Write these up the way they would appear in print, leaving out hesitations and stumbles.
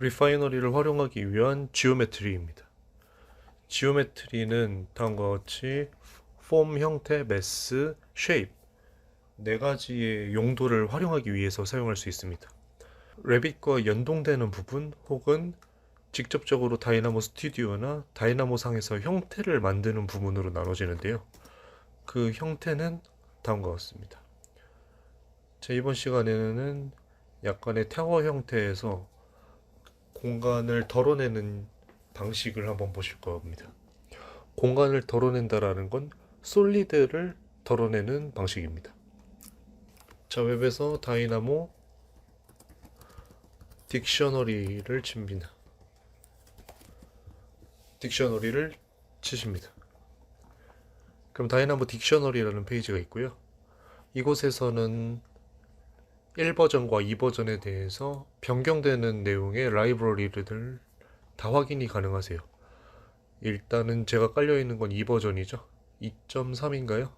리파이너리를 활용하기 위한 지오메트리입니다. 지오메트리는 다음과 같이 폼, 형태, 매스, 쉐입 네 가지의 용도를 활용하기 위해서 사용할 수 있습니다. 레빗과 연동되는 부분 혹은 직접적으로 다이나모 스튜디오나 다이나모 상에서 형태를 만드는 부분으로 나눠지는데요. 그 형태는 다음과 같습니다. 이번 시간에는 약간의 타워 형태에서 공간을 덜어내는 방식을 한번 보실 겁니다. 공간을 덜어낸다라는 건 솔리드를 덜어내는 방식입니다. 웹에서 다이나모 딕셔너리를 칩니다. 딕셔너리를 치십니다. 그럼 다이나모 딕셔너리라는 페이지가 있고요. 이곳에서는 1버전과 2버전에 대해서 변경되는 내용의 라이브러리들 다 확인이 가능하세요. 일단은 제가 깔려있는 건 2버전이죠. 2.3인가요?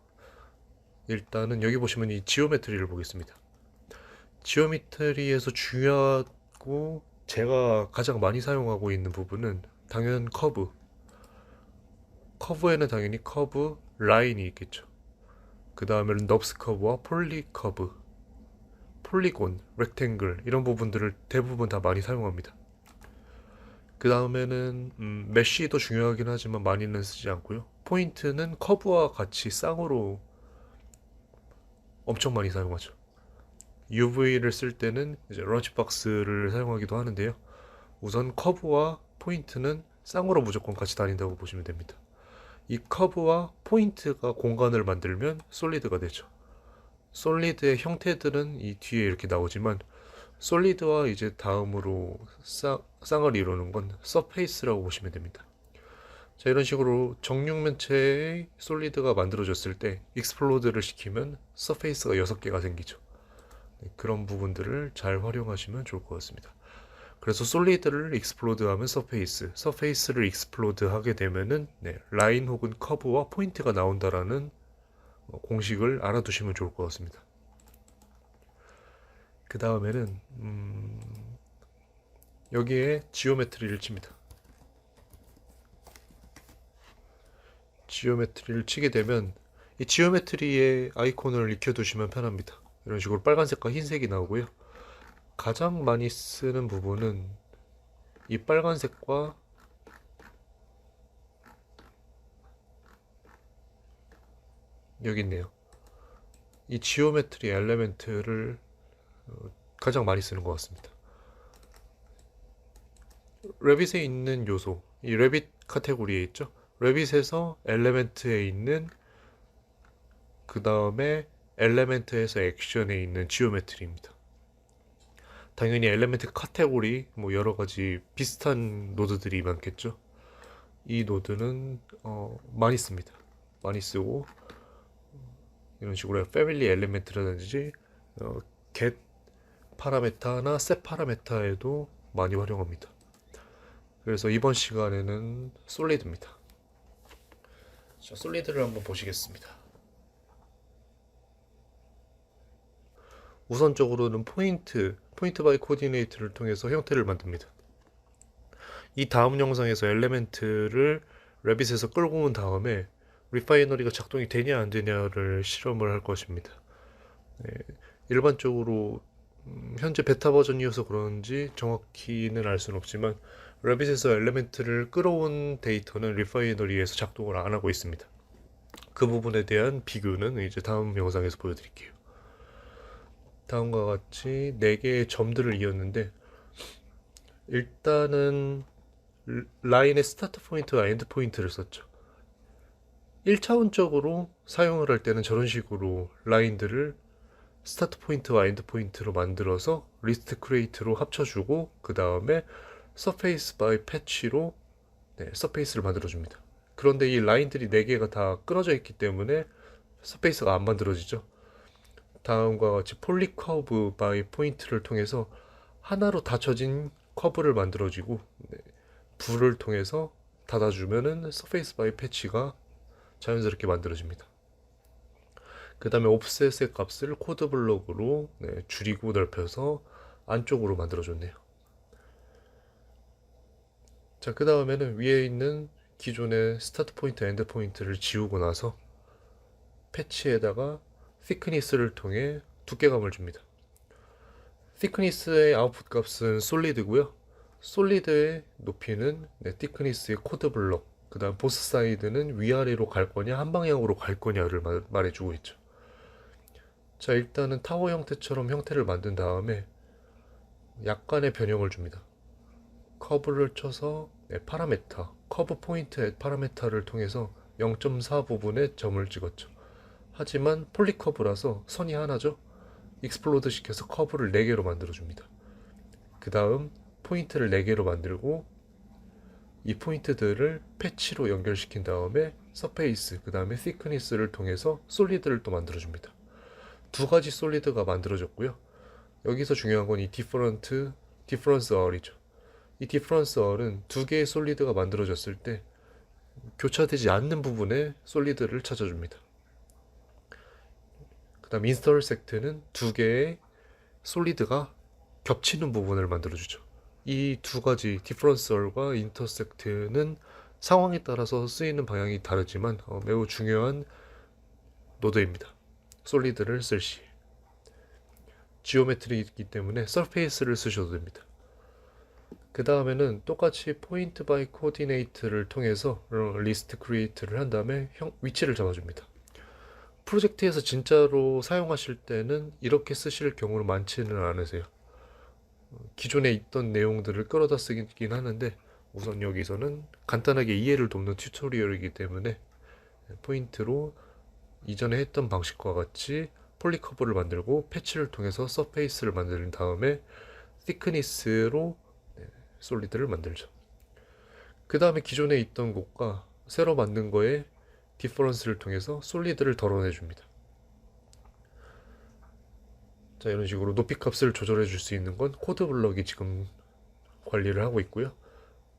일단은 여기 보시면 이 지오메트리를 보겠습니다. 지오메트리에서 중요하고 제가 가장 많이 사용하고 있는 부분은 당연 커브. 커브에는 당연히 커브 라인이 있겠죠. 그 다음에는 넙스 커브와 폴리 커브, 폴리곤, 렉탱글 이런 부분들을 대부분 다 많이 사용합니다. 그 다음에는 메쉬도 중요하긴 하지만 많이는 쓰지 않고요. 포인트는 커브와 같이 쌍으로 엄청 많이 사용하죠. UV를 쓸 때는 이제 런치박스를 사용하기도 하는데요. 우선 커브와 포인트는 쌍으로 무조건 같이 다닌다고 보시면 됩니다. 이 커브와 포인트가 공간을 만들면 솔리드가 되죠. 솔리드의 형태들은 이 뒤에 이렇게 나오지만 솔리드와 이제 다음으로 쌍을 이루는 건 서페이스라고 보시면 됩니다. 이런 식으로 정육면체의 솔리드가 만들어졌을 때 익스플로드를 시키면 서페이스가 6개가 생기죠. 그런 부분들을 잘 활용하시면 좋을 것 같습니다. 그래서 솔리드를 익스플로드하면 서페이스를 익스플로드하게 되면은 라인 혹은 커브와 포인트가 나온다라는 공식을 알아두시면 좋을 것 같습니다. 그 다음에는 여기에 지오메트리를 칩니다. 지오메트리를 치게 되면 이 지오메트리의 아이콘을 익혀두시면 편합니다. 이런 식으로 빨간색과 흰색이 나오고요. 가장 많이 쓰는 부분은 이 빨간색과 여기 있네요. 이 지오메트리 엘레멘트를 가장 많이 쓰는 것 같습니다. 레빗에 있는 요소, 이 레빗 카테고리에 있죠. 레빗에서 엘레멘트에 있는 그 다음에 엘레멘트에서 액션에 있는 지오메트리입니다. 당연히 엘레멘트 카테고리 뭐 여러 가지 비슷한 노드들이 많겠죠. 이 노드는 많이 씁니다. 많이 쓰고 이런 식으로 패밀리 엘레멘트라든지 get 파라메타나 set 파라메타에도 많이 활용합니다. 그래서 이번 시간에는 솔리드입니다. 솔리드를 한번 보시겠습니다. 우선적으로는 포인트 바이 코디네이트를 통해서 형태를 만듭니다. 이 다음 영상에서 엘레멘트를 레빗에서 끌고 온 다음에 리파이너리가 작동이 되냐 안 되냐를 실험을 할 것입니다. 일반적으로 현재 베타 버전이어서 그런지 정확히는 알 수는 없지만 레빗에서 엘레멘트를 끌어온 데이터는 리파이너리에서 작동을 안 하고 있습니다. 그 부분에 대한 비교는 이제 다음 영상에서 보여드릴게요. 다음과 같이 4개의 점들을 이었는데 일단은 라인의 스타트 포인트와 엔드 포인트를 썼죠. 1차원적으로 사용을 할 때는 저런 식으로 라인들을 스타트 포인트와 엔드 포인트로 만들어서 리스트 크리에이트로 합쳐주고 그 다음에 서페이스 바이 패치로 서페이스를 만들어줍니다. 그런데 이 라인들이 4개가 다 끊어져 있기 때문에 서페이스가 안 만들어지죠. 다음과 같이 폴리 커브 바이 포인트를 통해서 하나로 닫혀진 커브를 만들어주고 불을 통해서 닫아주면은 서페이스 바이 패치가 자연스럽게 만들어집니다. 그 다음에 옵셋의 값을 코드 블록으로 줄이고 넓혀서 안쪽으로 만들어줬네요. 자, 그 다음에는 위에 있는 기존의 스타트 포인트, 엔드 포인트를 지우고 나서 패치에다가 thickness를 통해 두께감을 줍니다. thickness의 아웃풋 값은 솔리드고요. 솔리드의 높이는 thickness의 코드 블럭, 그 다음 보스 사이드는 위아래로 갈 거냐 한 방향으로 갈 거냐를 말해주고 있죠. 자, 일단은 타워 형태처럼 형태를 만든 다음에 약간의 변형을 줍니다. 커브를 쳐서 파라메타, 커브 포인트 파라메타를 통해서 0.4 부분에 점을 찍었죠. 하지만 폴리커브라서 선이 하나죠. 익스플로드 시켜서 커브를 4개로 만들어줍니다. 그 다음 포인트를 4개로 만들고 이 포인트들을 패치로 연결시킨 다음에 서페이스, 그 다음에 thickness를 통해서 솔리드를 또 만들어줍니다. 두 가지 솔리드가 만들어졌고요. 여기서 중요한 건 이 디퍼런스 얼이죠. 이 디퍼런스 얼은 두 개의 솔리드가 만들어졌을 때 교차되지 않는 부분에 솔리드를 찾아줍니다. 그 다음 인터섹트는 두 개의 솔리드가 겹치는 부분을 만들어주죠. 이 두 가지 디퍼런스얼과 인터섹트는 상황에 따라서 쓰이는 방향이 다르지만 매우 중요한 노드입니다. 솔리드를 쓸 시. 지오메트리이기 때문에 서페이스를 쓰셔도 됩니다. 그 다음에는 똑같이 포인트 바이 코디네이트를 통해서 리스트 크리에이트를 한 다음에 위치를 잡아줍니다. 프로젝트에서 진짜로 사용하실 때는 이렇게 쓰실 경우는 많지는 않으세요. 기존에 있던 내용들을 끌어다 쓰긴 하는데 우선 여기서는 간단하게 이해를 돕는 튜토리얼이기 때문에 포인트로 이전에 했던 방식과 같이 폴리커브를 만들고 패치를 통해서 서페이스를 만든 다음에 thickness로 솔리드를 만들죠. 그 다음에 기존에 있던 곳과 새로 만든 거에 디퍼런스를 통해서 솔리드를 덜어내 줍니다. 자, 이런 식으로 높이 값을 조절해 줄 수 있는 건 코드 블럭이 지금 관리를 하고 있고요.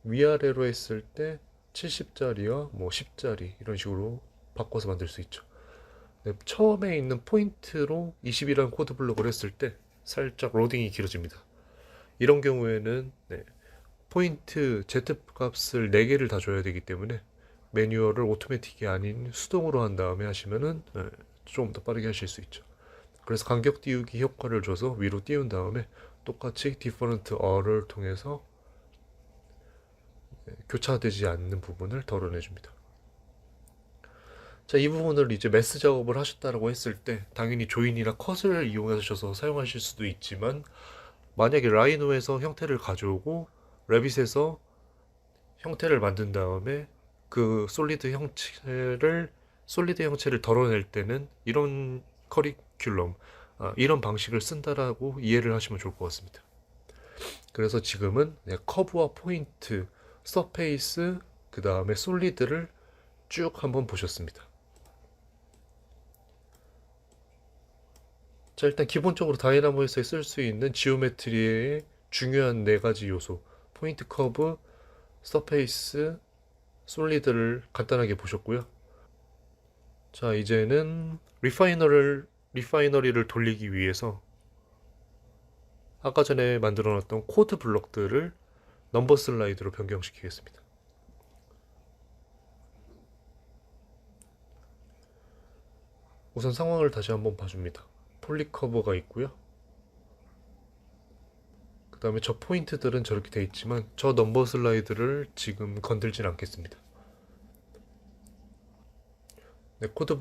위아래로 했을 때 70짜리와 뭐 10짜리 이런 식으로 바꿔서 만들 수 있죠. 네, 처음에 있는 포인트로 20이라는 코드 블럭을 했을 때 살짝 로딩이 길어집니다. 이런 경우에는 포인트 Z 값을 4개를 다 줘야 되기 때문에 매뉴얼을 오토매틱이 아닌 수동으로 한 다음에 하시면은 좀 더 빠르게 하실 수 있죠. 그래서 간격 띄우기 효과를 줘서 위로 띄운 다음에 똑같이 디퍼런트 어를 통해서 교차되지 않는 부분을 덜어내 줍니다. 자, 이 부분을 이제 매스 작업을 하셨다라고 했을 때 당연히 조인이나 컷을 이용하셔서 사용하실 수도 있지만 만약에 라이노에서 형태를 가져오고 레빗에서 형태를 만든 다음에 그 솔리드 형체를 덜어낼 때는 이런 커리큘럼, 이런 방식을 쓴다라고 이해를 하시면 좋을 것 같습니다. 그래서 지금은 커브와 포인트, 서페이스, 그 다음에 솔리드를 쭉 한번 보셨습니다. 자, 일단 기본적으로 다이나모에서 쓸 수 있는 지오메트리의 중요한 4가지 요소, 포인트, 커브, 서페이스, 솔리드를 간단하게 보셨고요. 자, 이제는 리파이너리를 돌리기 위해서 아까 전에 만들어 놨던 코드 블럭들을 넘버 슬라이드로 변경시키겠습니다. 우선 상황을 다시 한번 봐줍니다. 폴리커버가 있고요. 그 다음에 저 포인트들은 저렇게 돼 있지만 저 넘버 슬라이드를 지금 건들진 않겠습니다. 코드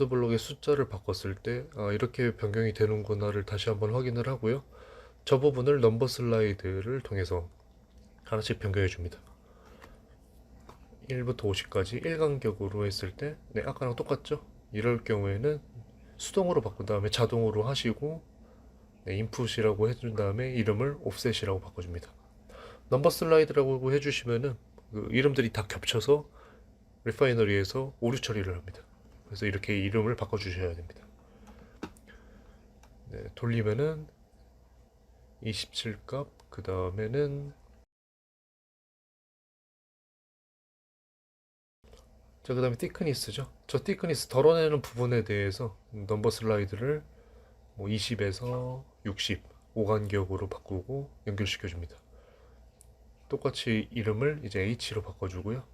블록의 숫자를 바꿨을 때 이렇게 변경이 되는구나를 다시 한번 확인을 하고요. 저 부분을 넘버 슬라이드를 통해서 하나씩 변경해 줍니다. 1부터 50까지 1간격으로 했을 때 아까랑 똑같죠? 이럴 경우에는 수동으로 바꾼 다음에 자동으로 하시고 인풋이라고 해준 다음에 이름을 옵셋이라고 바꿔줍니다. 넘버 슬라이드라고 해주시면은 그 이름들이 다 겹쳐서 리파이너리에서 오류 처리를 합니다. 그래서 이렇게 이름을 바꿔주셔야 됩니다. 돌리면은 27값, 그 다음에는 자, 그 다음에 thickness죠. 저 thickness 덜어내는 부분에 대해서 넘버 슬라이드를 뭐 20에서 60, 5간격으로 바꾸고 연결시켜 줍니다. 똑같이 이름을 이제 H로 바꿔주고요.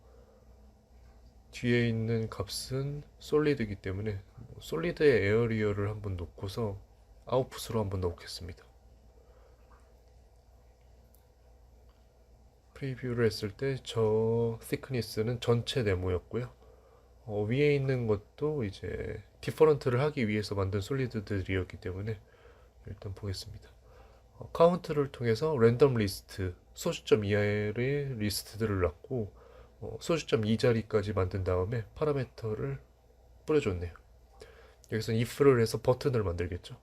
뒤에 있는 값은 솔리드이기 때문에 솔리드의 에어리어를 한번 놓고서 아웃풋으로 한번 넣겠습니다. 프리뷰를 했을 때 저 thickness는 전체 네모였고요. 위에 있는 것도 이제 디퍼런트를 하기 위해서 만든 솔리드들이었기 때문에 일단 보겠습니다. 카운트를 통해서 랜덤 리스트 소수점 이하의 리스트들을 놨고 소수점 2자리까지 만든 다음에 파라미터를 뿌려줬네요. 여기서 if를 해서 버튼을 만들겠죠.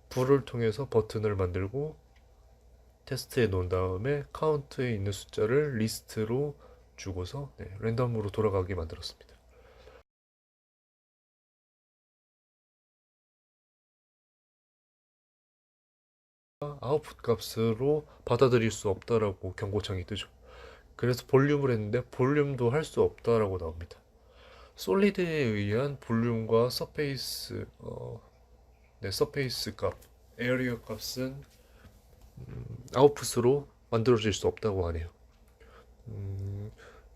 불을 통해서 버튼을 만들고 테스트에 놓은 다음에 카운트에 있는 숫자를 리스트로 주고서 랜덤으로 돌아가게 만들었습니다. 아웃풋 값으로 받아들일 수 없다라고 경고창이 뜨죠. 그래서 볼륨을 했는데 볼륨도 할 수 없다라고 나옵니다. 솔리드에 의한 볼륨과 서페이스 값, 에어리어 값은 아웃풋으로 만들어질 수 없다고 하네요.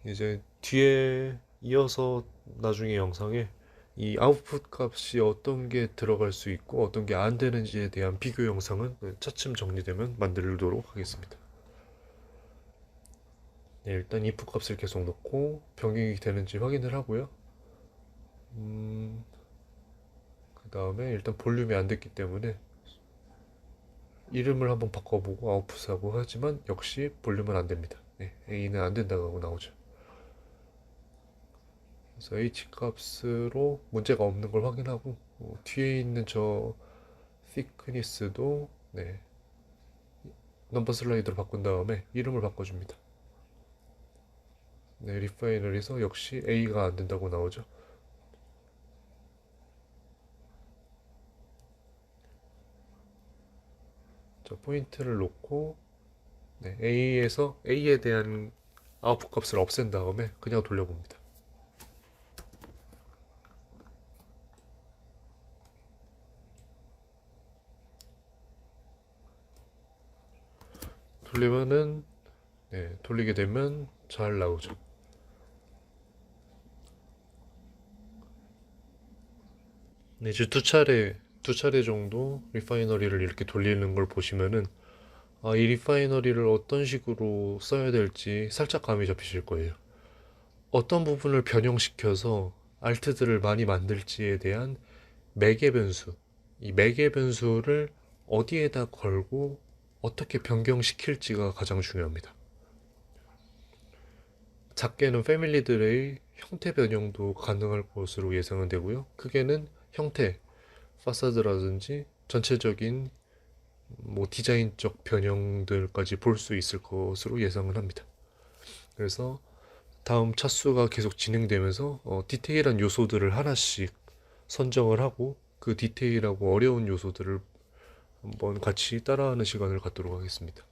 이제 뒤에 이어서 나중에 영상에 이 아웃풋 값이 어떤 게 들어갈 수 있고 어떤 게 안 되는지에 대한 비교 영상은 차츰 정리되면 만들도록 하겠습니다. 네, 일단 if 값을 계속 넣고 변경이 되는지 확인을 하고요. 그 다음에 일단 볼륨이 안 됐기 때문에 이름을 한번 바꿔보고 아웃풋하고 하지만 역시 볼륨은 안 됩니다. 네, A는 안 된다고 나오죠. 그래서 H 값으로 문제가 없는 걸 확인하고 뒤에 있는 저 thickness도 넘버 슬라이드로 바꾼 다음에 이름을 바꿔줍니다. 리파이너리에서 역시 A가 안 된다고 나오죠. 저 포인트를 놓고 A에 대한 아웃풋 값을 없앤 다음에 그냥 돌려봅니다. 돌리게 되면 잘 나오죠. 이제 두 차례 정도 리파이너리를 이렇게 돌리는 걸 보시면은 이 리파이너리를 어떤 식으로 써야 될지 살짝 감이 잡히실 거예요. 어떤 부분을 변형시켜서 알트들을 많이 만들지에 대한 매개 변수, 이 매개 변수를 어디에다 걸고 어떻게 변경시킬지가 가장 중요합니다. 작게는 패밀리들의 형태 변형도 가능할 것으로 예상은 되고요. 크게는 형태, 파사드라든지 전체적인 디자인적 변형들까지 볼 수 있을 것으로 예상을 합니다. 그래서 다음 차수가 계속 진행되면서 디테일한 요소들을 하나씩 선정을 하고 그 디테일하고 어려운 요소들을 한번 같이 따라하는 시간을 갖도록 하겠습니다.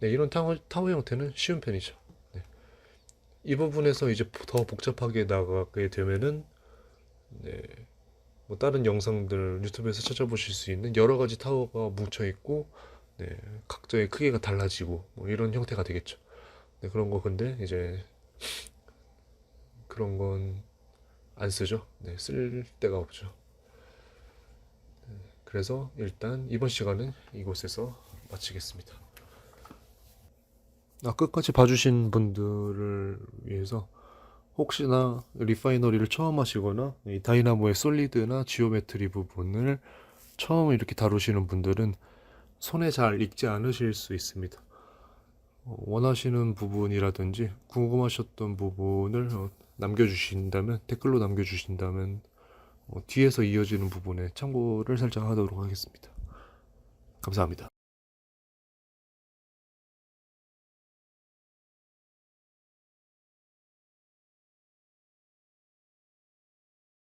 이런 타워 형태는 쉬운 편이죠. 이 부분에서 이제 더 복잡하게 나가게 되면은 다른 영상들 유튜브에서 찾아보실 수 있는 여러 가지 타워가 뭉쳐 있고 각자의 크기가 달라지고 이런 형태가 되겠죠. 그런 거 근데 이제 그런 건 안 쓰죠. 쓸 데가 없죠. 그래서 일단 이번 시간은 이곳에서 마치겠습니다. 끝까지 봐주신 분들을 위해서 혹시나 리파이너리를 처음 하시거나 이 다이나모의 솔리드나 지오메트리 부분을 처음 이렇게 다루시는 분들은 손에 잘 익지 않으실 수 있습니다. 원하시는 부분이라든지 궁금하셨던 부분을 남겨주신다면 댓글로 남겨주신다면 뒤에서 이어지는 부분에 참고를 살짝 하도록 하겠습니다. 감사합니다.